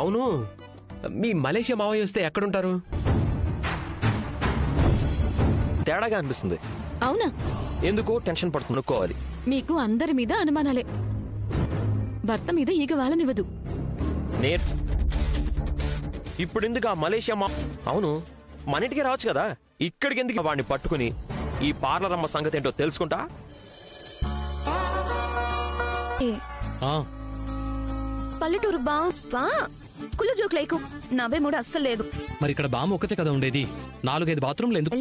అవును, మీ మలేషియా మావయ్య వస్తే ఎక్కడుంటారు? తేడాగా అనిపిస్తుంది. అవునా? ఎందుకో టెన్షన్ పడుతునుకోవాలి. మీకు అందరి మీద అనుమానాలే. భర్త మీద ఈగ వాలనివ్వదు. ఇప్పుడు ఎందుకు ఆ మలేషియా అవును, మన ఇంటికి రావచ్చు కదా, ఇక్కడికి ఎందుకు వాడిని పట్టుకుని ఈ పార్లర్ అమ్మ సంగతి ఏంటో తెలుసుకుంటా. పల్లెటూరు బావా కుళ్ళు జోకులేకు, నవ్వే మూడు అస్సలు లేదు. మరి ఇక్కడ బామ్మ ఒక్కతే కదా ఉండేది, 4-5 బాత్రూమ్లు ఎందుకు?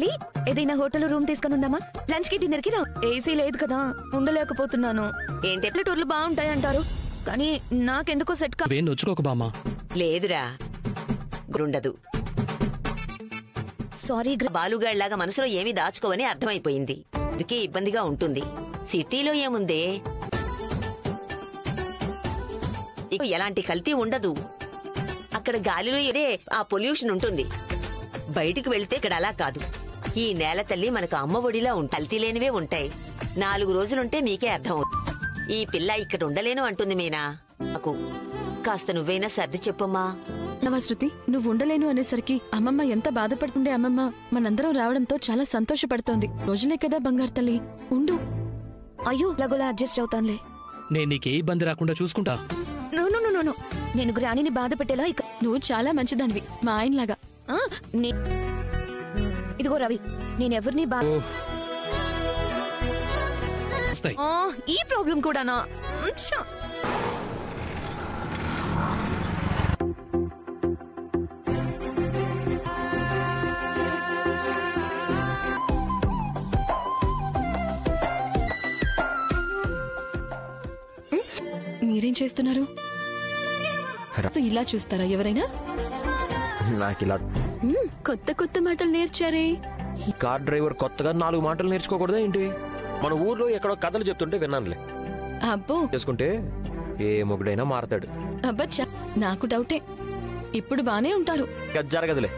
ఏదైనా హోటల్ రూమ్ తీసుకుని ఉందామా? లంచ్ కి డిన్నర్ కి రా. ఏసీ లేదు కదా, ఉండలేకపోతున్నాను. ఏంటి పల్లెటూర్లు బాగుంటాయి అంటారు, కానీ నాకెందుకో సెట్ కా. నొచ్చుకోకు బామ్మ. లేదురా, గుండదు. సారీ, బాలుగాళ్లాగా మనసులో ఏమీ దాచుకోవని అర్థమైపోయింది. అందుకే ఇబ్బందిగా ఉంటుంది. సిటీలో ఏముందే, ఎలాంటి కల్తీ ఉండదు. అక్కడ గాలిలో ఏదే ఆ పొల్యూషన్ ఉంటుంది. బయటికి వెళ్తే ఇక్కడ అలా కాదు. ఈ నేల తల్లి మనకు అమ్మ ఒడిలా కల్తీ లేనివే ఉంటాయి. 4 రోజులుంటే మీకే అర్థం అవుతుంది. ఈ పిల్ల ఇక్కడ ఉండలేను అంటుంది మీనా. నాకు కాస్త నువ్వైనా సర్ది చెప్పమ్మా. శృతి, నువ్వు ఉండలేను అనేసరికి అమ్మమ్మ ఎంత బాధపడుతుండే. అమ్మమ్మ మనందరం రావడంతో చాలా సంతోషపడుతోంది. రోజులే కదా బంగారు తల్లి, ఉండు. అయ్యో, లగోలా అడ్జస్ట్ అవుతానులే. నేను నీకే ఇబ్బంది రాకుండా చూసుకుంటా. నో, నేను గ్రానీని బాధ పెట్టేలా ఇక. నువ్వు చాలా మంచిదానివి, మా ఆయనలాగా. ఇదిగో రవి, నేనెవరిని ఈ ప్రాబ్లం కూడానా? మీరేం చేస్తున్నారు? ఇలా చూస్తారా ఎవరైనా? నాకిలా కొత్త కొత్త మాటలు నేర్చారే. కార్ డ్రైవర్ కొత్తగా 4 మాటలు నేర్చుకోకూడదా ఏంటి? మన ఊర్లో ఎక్కడో కథలు చెప్తుంటే విన్నానులే. అబ్బో, చేసుకుంటే ఏ మొగుడైనా మారతాడు. అబ్బచ్చా, నాకు డౌటే. ఇప్పుడు బానే ఉంటారు. జరగదులే.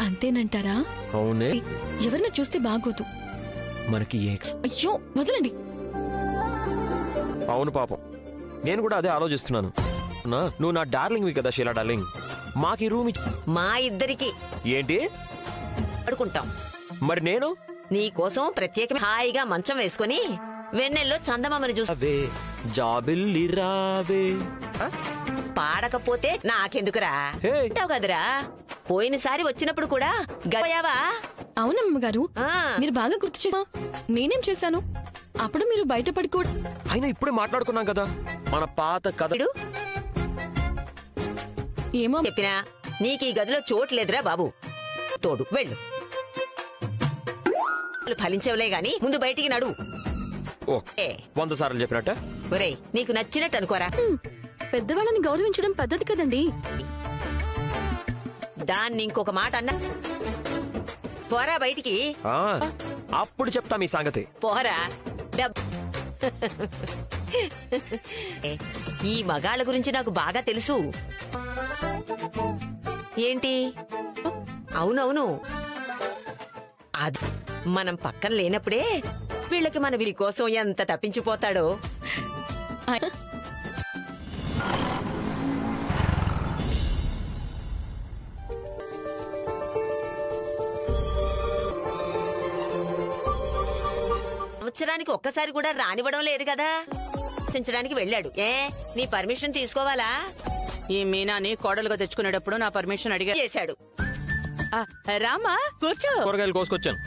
అంతేనంటారా? అవునే. ఎవరిని చూస్తే బాగోదు మనకి. అయ్యో వదలండి. అవును పాపం, నేను కూడా అదే ఆలోచిస్తున్నాను. నువ్వు నా డార్లింగ్ కదా షీలా డార్లింగ్, మాకి రూమ్ మా ఇద్దరికి ఏంటి పడుకుంటాం. మరి నేను నీకోసం ప్రత్యేక హాయిగా మంచం వేసుకుని వెన్నెల్లో చందమామని చూసావే. జాబిల్లి రావే పాడకపోతే నాకెందుకురా కదరా. పోయినసారి వచ్చినప్పుడు కూడా గయావా. అవునమ్మ గారు, మీరు బాగా గుర్తు చేసా. నేనేం చేశాను? అప్పుడు మీరు బయట పడుకోవడం. అయినా ఇప్పుడే మాట్లాడుకున్నాం కదా మన పాత కథ. ఏమో చెప్పినా నీకు ఈ గదిలో చోట్లేదురా బాబు. తోడు వెళ్ళు. ఫలించవలే గాని ముందు బయటికి నడు. 100 సార్లు చెప్పినట్ట. ఒరేయ్, నీకు నచ్చినట్టు అనుకోరా. పెద్దవాళ్ళని గౌరవించడం పద్ధతి కదండి. దాన్ని ఇంకొక మాట అన్నా పోరా బయటికి. అప్పుడు చెప్తా మీ సంగతి. పోరా. ఈ మగాళ్ళ గురించి నాకు బాగా తెలుసు. ఏంటి? అవునవును, అది మనం పక్కన లేనప్పుడే వీళ్ళకి మన వీరి కోసం ఎంత తప్పించిపోతాడో. సంవత్సరానికి ఒక్కసారి కూడా రానివ్వడం లేదు కదా. చించడానికి వెళ్ళాడు. నీ పర్మిషన్ తీసుకోవాలా? ఈ మీనాని కోడలుగా తెచ్చుకునేటప్పుడు నా పర్మిషన్ అడిగా చేశాడు. రామా కూర్చో. కూరగాయలు కోసుకొచ్చాను.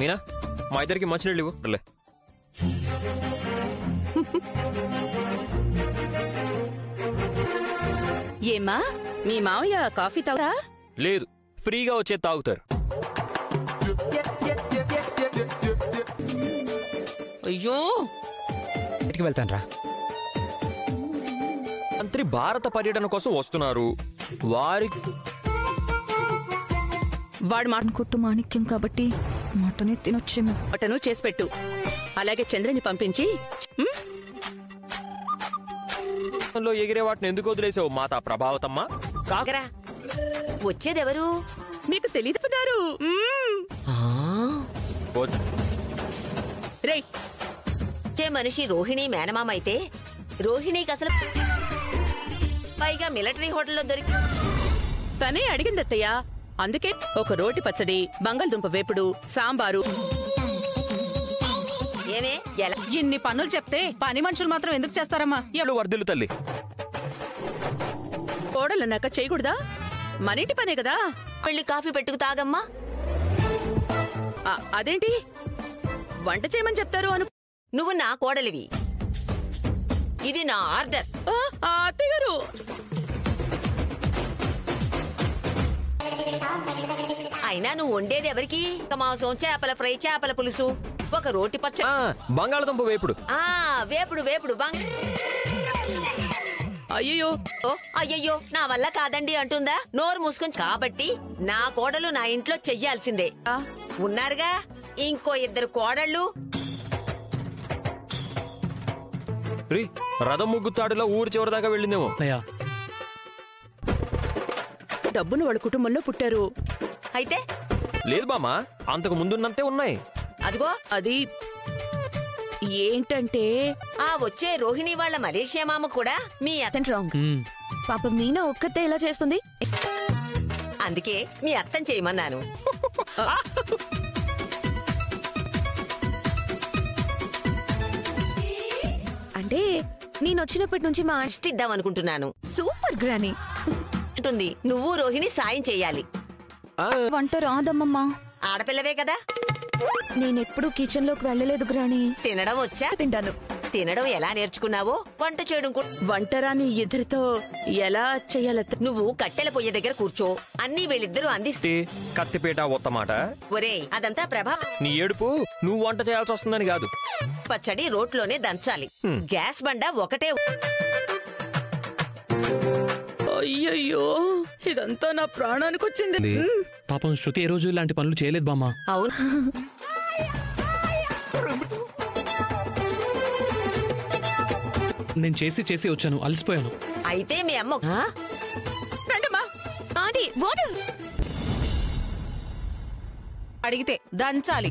మీనా, మా ఇద్దరికి మంచినీళ్ళు ఇవ్వు. ఏమా, మీ మావయ్య కాఫీ తాగురా? లేదు, ఫ్రీగా వచ్చే తాగుతారు. అయ్యో, ఇంటికి వెళ్తాను రా. మంత్రి భారత పర్యటన కోసం వస్తున్నారు. వాడు మాట కొట్టు మాణిక్యం కాబట్టి మటనే తినొచ్చేమో. మటను చేసి పెట్టు. అలాగే చంద్రని పంపించి ఎగిరే వాటిని ఎందుకు వదిలేసావు మాతా ప్రభావతమ్మా? కాగరా, వచ్చేదెవరు మీకు తెలీదు గారు. మనిషి రోహిణి మేనమామ అయితే రోహిణికి అసలు పైగా మిలిటరీ హోటల్లో దొరికి తనే అడిగింది అత్తయ్య. అందుకే ఒక రోటి పచ్చడి, బంగాళదుంప వేపుడు, సాంబారు. ఏమే ఎలా ఇన్ని పనులు చెప్తే పని మనుషులు మాత్రం ఎందుకు చేస్తారమ్మా? ఎప్పుడు వర్ధిల్లు తల్లి. కోడలన్నాక చేయకూడదా? మనింటి పనే కదా. వెళ్ళి కాఫీ పెట్టుకు తాగమ్మా. అదేంటి వంట చేయమని చెప్తారు అను. నువ్వు నా కోడలివి, ఇది నా ఆర్డర్. అత్తయ్య గారు, అయినా నువ్వు వండేది ఎవరికి? మాంసం, చేపల ఫ్రై, చేపల పులుసు, ఒక రోటి పచ్చడి, బంగాళదుంప వేపుడు. వేపుడు వేపుడు అయ్యో అయ్యయ్యో నా వల్ల కాదండి అంటుందా? నోరు మూసుకొని. కాబట్టి నా కోడలు నా ఇంట్లో చెయ్యాల్సిందే. ఉన్నారుగా ఇంకో 2 కోడళ్ళు. రథం ముగ్గుతాడులో ఊరు చివరి దాకా వెళ్ళిందేమో. అయ్యా, డబ్బును వాళ్ళ కుటుంబంలో పుట్టారు. అయితే లేదు బామ్మ, అంతకు ముందున్నంతే ఉన్నాయి. అదిగో అది ఏంటంటే వచ్చే రోహిణి వాళ్ళ మలేషియా మామ కూడా మీ అత్త. రాంగ్. ఉమ్, పాప మీనా ఒక్కతే ఎలా చేస్తుంది? అందుకే మీ అత్తని చేయమన్నాను. అంటే నేను వచ్చినప్పటి నుంచి మా ఇద్దాం అనుకుంటున్నాను. సూపర్ గ్రానీ ఉంటుంది. నువ్వు రోహిణి సాయం చెయ్యాలి. వంట రాదమ్మమ్మా. ఆడపిల్లవే కదా. నేనెప్పుడు కిచెన్ లోకి వెళ్ళలేదు గ్రానీ. తినడం వచ్చా? తింటాను. తినడం ఎలా నేర్చుకున్నావో వంట చేయడం వంటరాని ఇద్దరితో ఎలా చెయ్యాలత్త? నువ్వు కట్టెల పొయ్యి దగ్గర కూర్చో, అన్ని వీళ్ళిద్దరూ అందిస్తే. కత్తిపేట ఒత్తమాట. ఒరేయ్ అదంతా ప్రభావం. నీ ఏడుపు నువ్వు వంట చేయాల్సి వస్తుందని కాదు. పచ్చడి రోట్లోనే దంచాలి. గ్యాస్ బండ ఒకటే. అయ్యయ్యో, ఇదంతా నా ప్రాణానికి వచ్చింది. పాపం శృతి ఏ రోజు ఇలాంటి పనులు చేయలేదు బామ్మ. అవును. నేను చేసి చేసి వచ్చాను, అలసిపోయాను. అయితే మీ అమ్మ రండమ్మా. ఆంటీ వాట్ ఇస్ అడిగితే దంచాలి.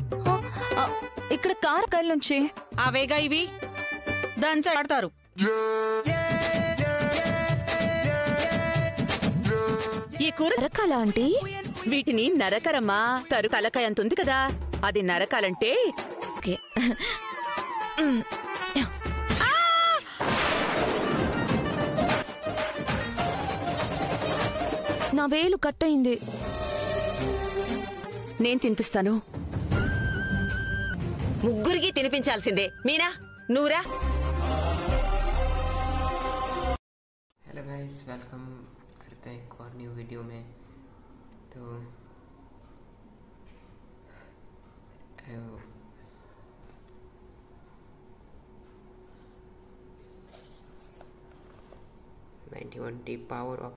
ఇక్కడ కారకాయల నుంచి అవేగా ఇవి దంచాడతారు. ఈ కూర రకాల ఆంటీ? వీటిని నరకరమ్మా. తలకాయ అంత ఉంది కదా, అది నరకాలంటే. ఓకే. నా వేలు కట్టయింది. నేను తినిపిస్తాను. ముగ్గురికి తినిపించాల్సిందే. మీనా నూరా. हेलो गाइस, वेलकम करते हैं एक और न्यू वीडियो में। तो 91T पावर ऑफ